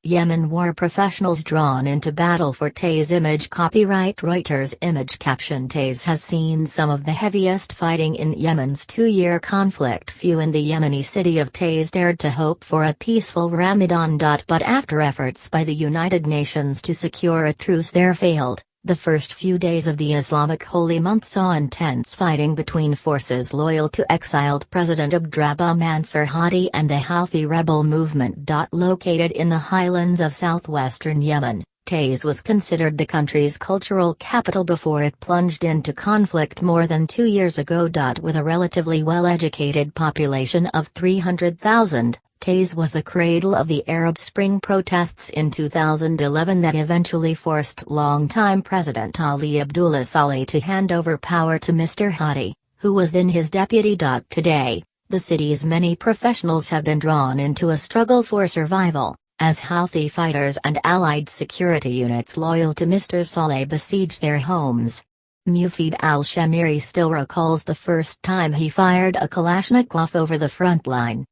Yemen war professionals drawn into battle for Taiz image copyright Reuters image caption Taiz has seen some of the heaviest fighting in Yemen's two-year conflict. Few in the Yemeni city of Taiz dared to hope for a peaceful Ramadan. But after efforts by the United Nations to secure a truce there failed, the first few days of the Islamic holy month saw intense fighting between forces loyal to exiled President Abdrabbuh Mansur Hadi and the Houthi rebel movement. Located in the highlands of southwestern Yemen, Taiz was considered the country's cultural capital before it plunged into conflict more than 2 years ago. With a relatively well-educated population of 300,000, Taiz was the cradle of the Arab Spring protests in 2011 that eventually forced longtime President Ali Abdullah Saleh to hand over power to Mr. Hadi, who was then his deputy. Today, the city's many professionals have been drawn into a struggle for survival, as Houthi fighters and allied security units loyal to Mr. Saleh besiege their homes. Mufid al-Shamiri still recalls the first time he fired a Kalashnikov over the front line.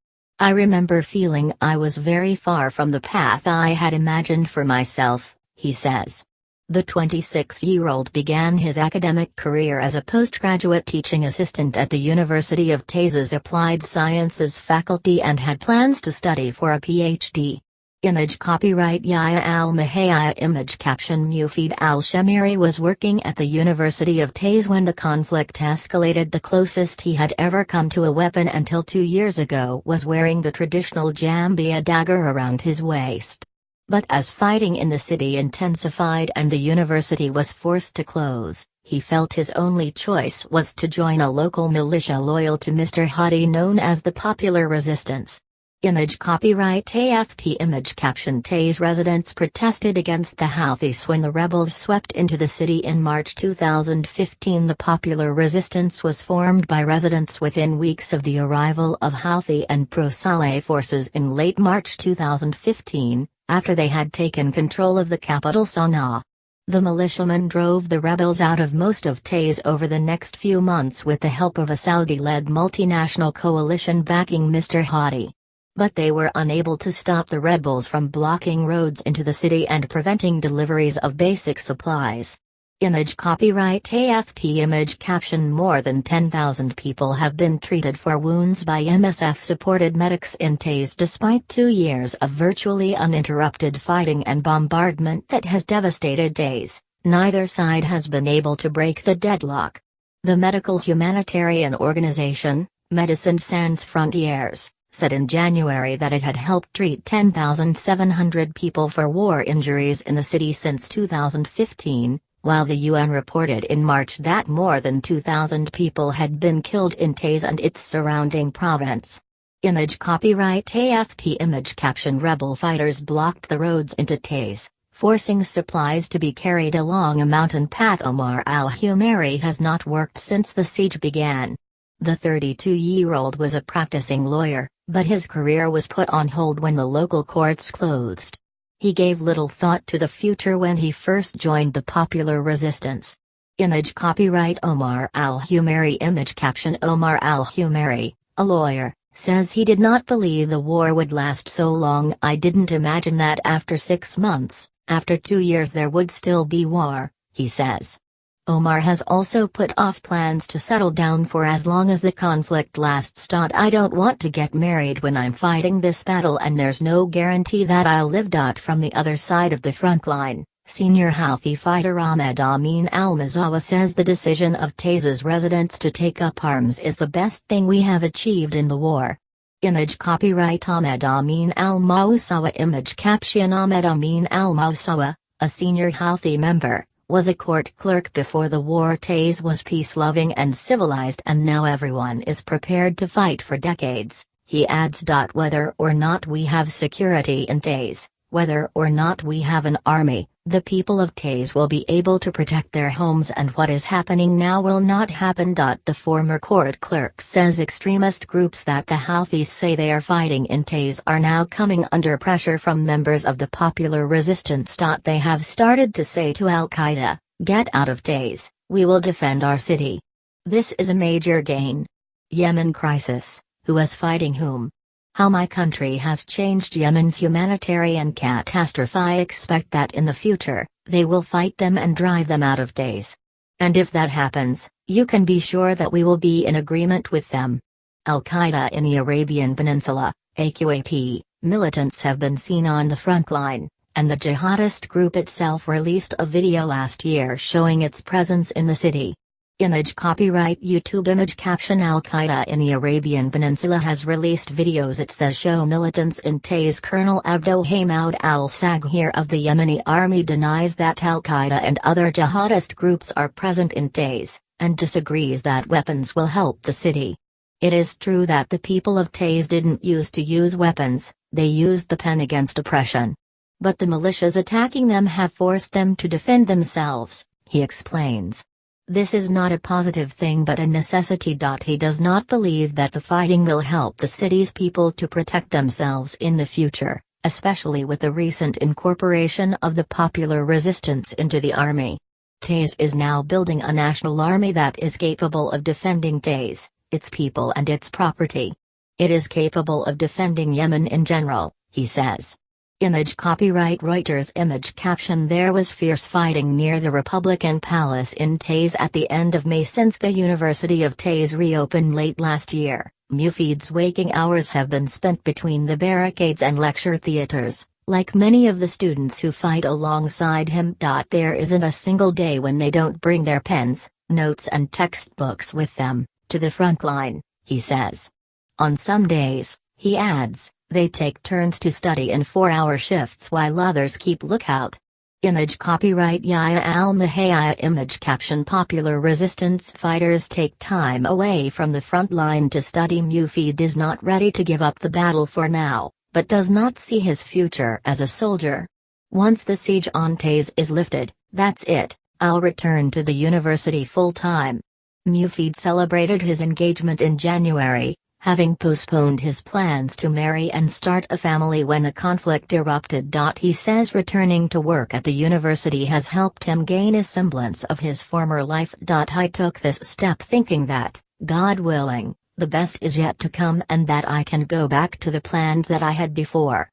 "I remember feeling I was very far from the path I had imagined for myself," he says. The 26-year-old began his academic career as a postgraduate teaching assistant at the University of Taiz's Applied Sciences faculty and had plans to study for a PhD. Image copyright Yahya al-Mahaya image caption Mufid al-Shamiri was working at the University of Taiz when the conflict escalated. The closest he had ever come to a weapon until 2 years ago was wearing the traditional jambia dagger around his waist. But as fighting in the city intensified and the university was forced to close, he felt his only choice was to join a local militia loyal to Mr. Hadi known as the Popular Resistance. Image copyright AFP image caption Taiz residents protested against the Houthis when the rebels swept into the city in March 2015. The Popular Resistance was formed by residents within weeks of the arrival of Houthi and pro-Saleh forces in late March 2015, after they had taken control of the capital Sana'a. The militiamen drove the rebels out of most of Taiz over the next few months with the help of a Saudi-led multinational coalition backing Mr. Hadi. But they were unable to stop the rebels from blocking roads into the city and preventing deliveries of basic supplies. Image copyright AFP image caption More than 10,000 people have been treated for wounds by MSF-supported medics in Taiz despite 2 years of virtually uninterrupted fighting and bombardment that has devastated Taiz. Neither side has been able to break the deadlock. The medical humanitarian organization, Médecins Sans Frontières, said in January that it had helped treat 10,700 people for war injuries in the city since 2015, while the UN reported in March that more than 2,000 people had been killed in Taiz and its surrounding province. Image copyright AFP image caption Rebel fighters blocked the roads into Taiz, forcing supplies to be carried along a mountain path. Omar al-Humeri has not worked since the siege began. The 32-year-old was a practicing lawyer, but his career was put on hold when the local courts closed. He gave little thought to the future when he first joined the Popular Resistance. Image copyright Omar al-Humeri image caption Omar al-Humeri, a lawyer, says he did not believe the war would last so long. "I didn't imagine that after 6 months, after 2 years there would still be war," he says. Omar has also put off plans to settle down for as long as the conflict lasts. "I don't want to get married when I'm fighting this battle and there's no guarantee that I'll live." From the other side of the front line, senior Houthi fighter Ahmed Amin al-Mazawa says the decision of Taiz's residents to take up arms is the best thing we have achieved in the war. Image copyright Ahmed Amin al-Masawa image caption Ahmed Amin al-Masawa, a senior Houthi member, was a court clerk before the war. Taiz was peace-loving and civilized and now everyone is prepared to fight for decades, he adds. Whether or not we have security in Taiz, whether or not we have an army, the people of Taiz will be able to protect their homes and what is happening now will not happen. The former court clerk says extremist groups that the Houthis say they are fighting in Taiz are now coming under pressure from members of the Popular Resistance. They have started to say to Al-Qaeda, "Get out of Taiz, we will defend our city." This is a major gain. Yemen crisis, who is fighting whom? How my country has changed Yemen's humanitarian catastrophe. I expect that in the future, they will fight them and drive them out of Taiz. And if that happens, you can be sure that we will be in agreement with them. Al-Qaeda in the Arabian Peninsula, AQAP, militants have been seen on the front line, and the jihadist group itself released a video last year showing its presence in the city. Image copyright YouTube image caption Al-Qaeda in the Arabian Peninsula has released videos it says show militants in Taiz. Colonel Abdo Hamaud al-Saghir of the Yemeni army denies that Al-Qaeda and other jihadist groups are present in Taiz, and disagrees that weapons will help the city. It is true that the people of Taiz didn't used to use weapons, they used the pen against oppression. But the militias attacking them have forced them to defend themselves, he explains. This is not a positive thing but a necessity. He does not believe that the fighting will help the city's people to protect themselves in the future, especially with the recent incorporation of the popular resistance into the army. Taiz is now building a national army that is capable of defending Taiz, its people and its property. It is capable of defending Yemen in general, he says. Image copyright Reuters image caption There was fierce fighting near the Republican Palace in Taiz at the end of May since the University of Taiz reopened late last year. Mufid's waking hours have been spent between the barricades and lecture theaters, like many of the students who fight alongside him. There isn't a single day when they don't bring their pens, notes and textbooks with them, to the front line, he says. On some days, he adds, they take turns to study in 4-hour shifts while others keep lookout. Image copyright Yahya al-Mahaya image caption Popular resistance fighters take time away from the front line to study. Mufid is not ready to give up the battle for now, but does not see his future as a soldier. Once the siege on Taiz is lifted, that's it, I'll return to the university full-time. Mufid celebrated his engagement in January, having postponed his plans to marry and start a family when the conflict erupted. He says returning to work at the university has helped him gain a semblance of his former life. I took this step thinking that, God willing, the best is yet to come and that I can go back to the plans that I had before.